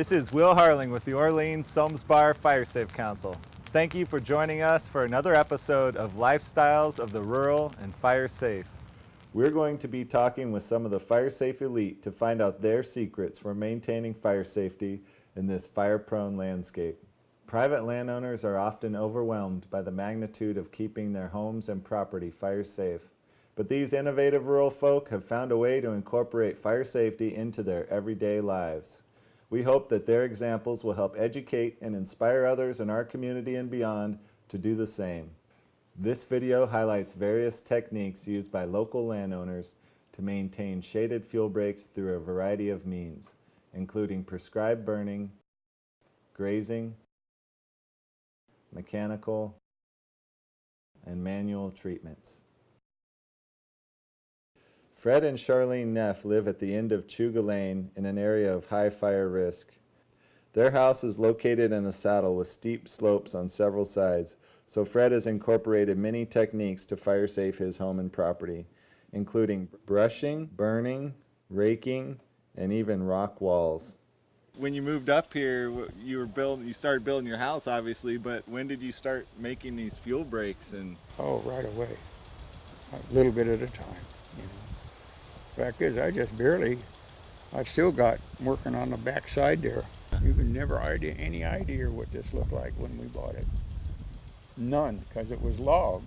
This is Will Harling with the Orleans-Somesbar Fire Safe Council. Thank you for joining us for another episode of Lifestyles of the Rural and Fire Safe. We're going to be talking with some of the fire safe elite to find out their secrets for maintaining fire safety in this fire-prone landscape. Private landowners are often overwhelmed by the magnitude of keeping their homes and property fire safe. But these innovative rural folk have found a way to incorporate fire safety into their everyday lives. We hope that their examples will help educate and inspire others in our community and beyond to do the same. This video highlights various techniques used by local landowners to maintain shaded fuel breaks through a variety of means, including prescribed burning, grazing, mechanical, and manual treatments. Fred and Charlene Neff live at the end of Chuga Lane in an area of high fire risk. Their house is located in a saddle with steep slopes on several sides, so Fred has incorporated many techniques to fire safe his home and property, including brushing, burning, raking, and even rock walls. When you moved up here, you started building your house, obviously, but when did you start making these fuel breaks? Oh, right away, a little bit at a time, you know. Fact is, I've still got working on the back side there. You can never any idea what this looked like when we bought it. None, because it was logged,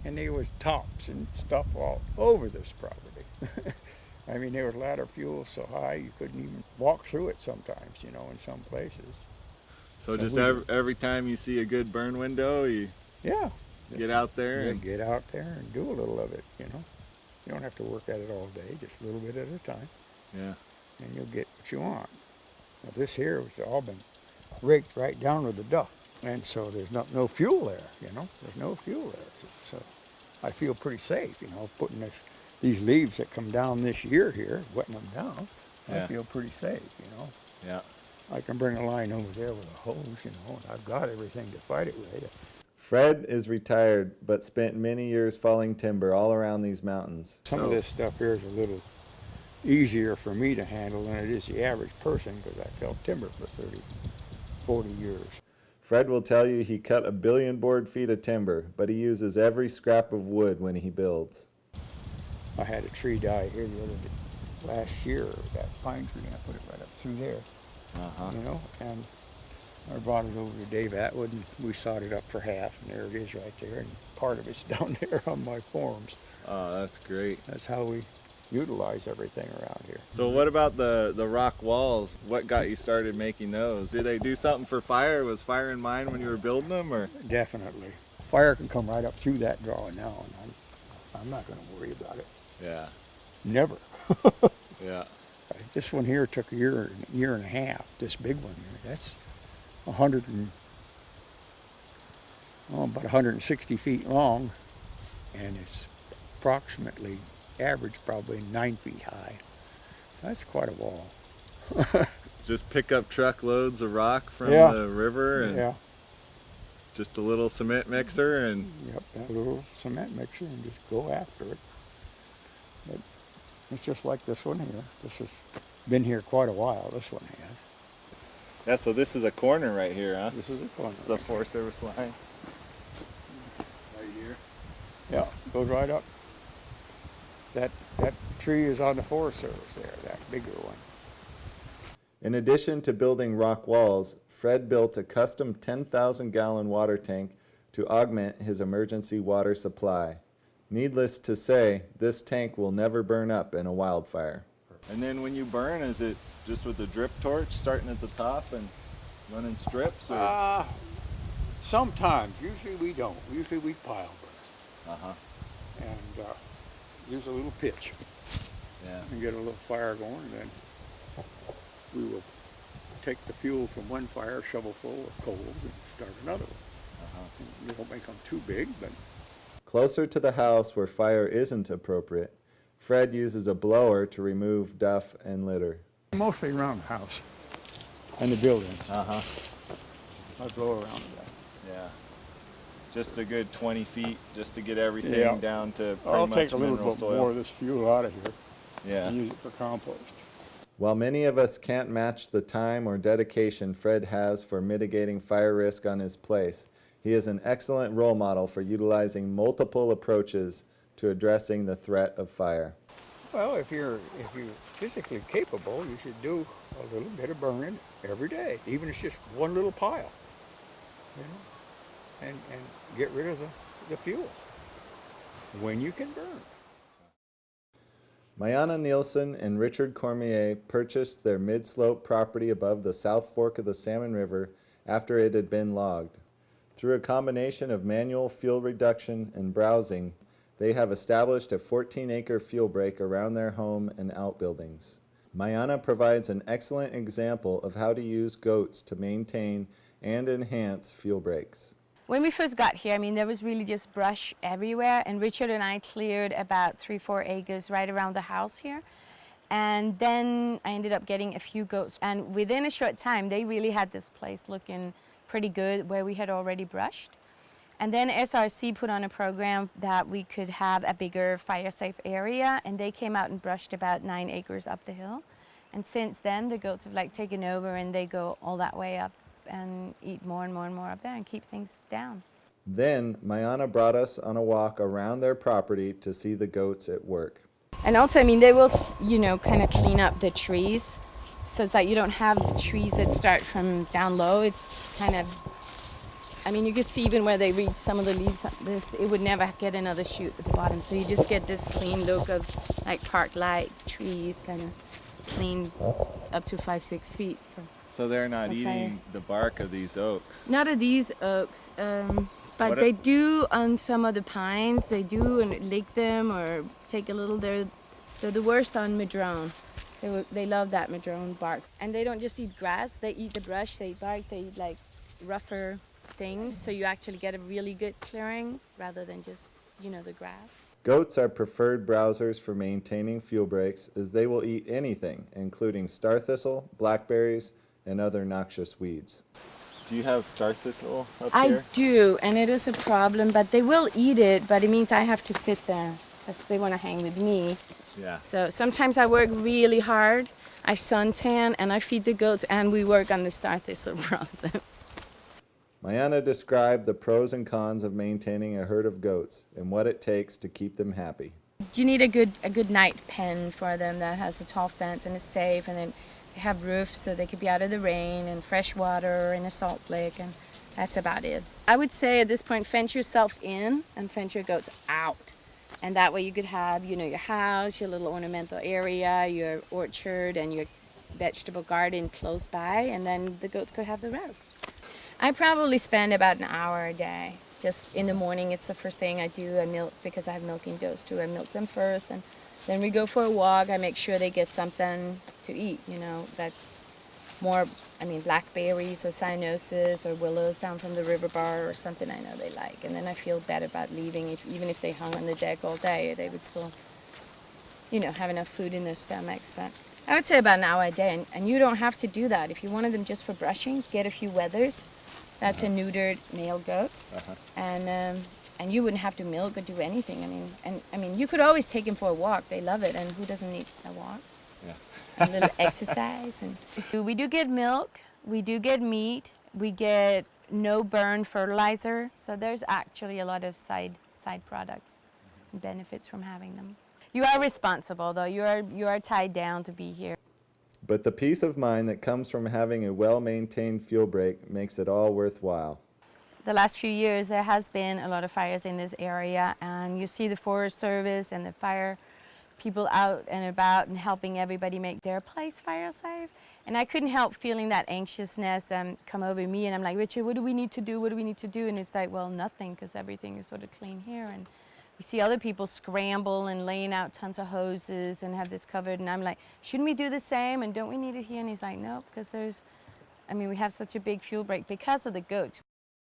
and there was tops and stuff all over this property. I mean, there was ladder fuel so high you couldn't even walk through it sometimes, you know, in some places. So just every time you see a good burn window, you get out there? Yeah, get out there and do a little of it, you know. You don't have to work at it all day, just a little bit at a time. Yeah. And you'll get what you want. Now this here has all been raked right down with the duct. And so there's no fuel there, you know. There's no fuel there. So I feel pretty safe, you know, putting these leaves that come down this year here, wetting them down. I feel pretty safe, you know. Yeah. I can bring a line over there with a hose, you know, and I've got everything to fight it with. Fred is retired, but spent many years falling timber all around these mountains. Some of this stuff here is a little easier for me to handle than it is the average person, because I fell timber for 30, 40 years. Fred will tell you he cut 1 billion board feet of timber, but he uses every scrap of wood when he builds. I had a tree die here last year, that pine tree, and I put it right up through there, you know, and I brought it over to Dave Atwood, and we sawed it up for half, and there it is right there, and part of it's down there on my forms. Oh, that's great. That's how we utilize everything around here. So what about the rock walls? What got you started making those? Did they do something for fire? Was fire in mind when you were building them, or? Definitely. Fire can come right up through that drawing now, and I'm not going to worry about it. Yeah. Never. Yeah. This one here took a year and a half. This big one here, that's about 160 feet long, and it's approximately average probably 9 feet high. That's quite a wall. Just pick up truckloads of rock from the river and just a little cement mixer and a little cement mixer and just go after it. But it's just like this one here. This has been here quite a while, this one has. Yeah, so this is a corner right here, huh? This is a corner. It's the Forest Service line. Right here. Yeah, goes right up. That tree is on the Forest Service there, that bigger one. In addition to building rock walls, Fred built a custom 10,000-gallon water tank to augment his emergency water supply. Needless to say, this tank will never burn up in a wildfire. And then when you burn, is it just with a drip torch starting at the top and running strips? Or? Sometimes. Usually we don't. Usually we pile burn. And use a little pitch. Yeah. And get a little fire going, and then we will take the fuel from one fire, shovel full of coals, and start another one. We don't make them too big, but... Closer to the house where fire isn't appropriate, Fred uses a blower to remove duff and litter. Mostly around the house and the buildings. I blow around that. Yeah. Just a good 20 feet just to get everything down to pretty I'll much take a little mineral bit soil. more of this fuel out of here and use it for compost. While many of us can't match the time or dedication Fred has for mitigating fire risk on his place, he is an excellent role model for utilizing multiple approaches to addressing the threat of fire. Well, if you're physically capable, you should do a little bit of burning every day, even if it's just one little pile, you know, and get rid of the fuel when you can burn. Mayana Nielsen and Richard Cormier purchased their mid-slope property above the South Fork of the Salmon River after it had been logged. Through a combination of manual fuel reduction and browsing, they have established a 14-acre fuel break around their home and outbuildings. Mayana provides an excellent example of how to use goats to maintain and enhance fuel breaks. When we first got here, I mean, there was really just brush everywhere, and Richard and I cleared about 3-4 acres right around the house here. And then I ended up getting a few goats, and within a short time, they really had this place looking pretty good where we had already brushed. And then SRC put on a program that we could have a bigger fire-safe area, and they came out and brushed about 9 acres up the hill. And since then, the goats have like taken over, and they go all that way up and eat more and more and more up there and keep things down. Then Mayana brought us on a walk around their property to see the goats at work. And also, I mean, they will, you know, kind of clean up the trees. So it's like you don't have the trees that start from down low. It's kind of, I mean, you could see even where they reach some of the leaves, it would never get another shoot at the bottom. So you just get this clean look of like park-like trees, kind of clean up to 5-6 feet. So they're not Okay. eating the bark of these oaks? Not of these oaks, but they do on some of the pines. They do and lick them or take a little. They're the worst on madrone. They love that madrone bark. And they don't just eat grass, they eat the brush, they eat bark, they eat like rougher things. So you actually get a really good clearing rather than just, you know, the grass. Goats are preferred browsers for maintaining fuel breaks as they will eat anything, including star thistle, blackberries, and other noxious weeds. Do you have star thistle up here? I do, and it is a problem, but they will eat it, but it means I have to sit there because they want to hang with me. Yeah. So sometimes I work really hard, I suntan, and I feed the goats, and we work on the star thistle problem. Mayana described the pros and cons of maintaining a herd of goats and what it takes to keep them happy. You need a good night pen for them that has a tall fence and is safe, and then they have roofs so they could be out of the rain, and fresh water and a salt lick, and that's about it. I would say at this point, fence yourself in and fence your goats out. And that way you could have, you know, your house, your little ornamental area, your orchard, and your vegetable garden close by, and then the goats could have the rest. I probably spend about an hour a day. Just in the morning, it's the first thing I do. I milk, because I have milking goats too. I milk them first, and then we go for a walk. I make sure they get something to eat, you know, that's more, I mean, blackberries or cyanosis or willows down from the river bar or something I know they like. And then I feel better about leaving. Even if they hung on the deck all day, they would still, you know, have enough food in their stomachs. But I would say about an hour a day, and you don't have to do that. If you wanted them just for brushing, get a few wethers. That's a neutered male goat. And you wouldn't have to milk or do anything. I mean, you could always take them for a walk. They love it, and who doesn't need a walk? Yeah. A little exercise. And we do get milk, we do get meat, we get no burn fertilizer. So there's actually a lot of side products and benefits from having them. You are responsible though. You are tied down to be here. But the peace of mind that comes from having a well-maintained fuel break makes it all worthwhile. The last few years there has been a lot of fires in this area, and you see the Forest Service and the fire people out and about and helping everybody make their place fire safe. And I couldn't help feeling that anxiousness come over me, and I'm like, Richard, what do we need to do? What do we need to do? And it's like, well, nothing, because everything is sort of clean here. And we see other people scramble and laying out tons of hoses and have this covered, and I'm like, shouldn't we do the same? And don't we need it here? And he's like, no, because we have such a big fuel break because of the goats.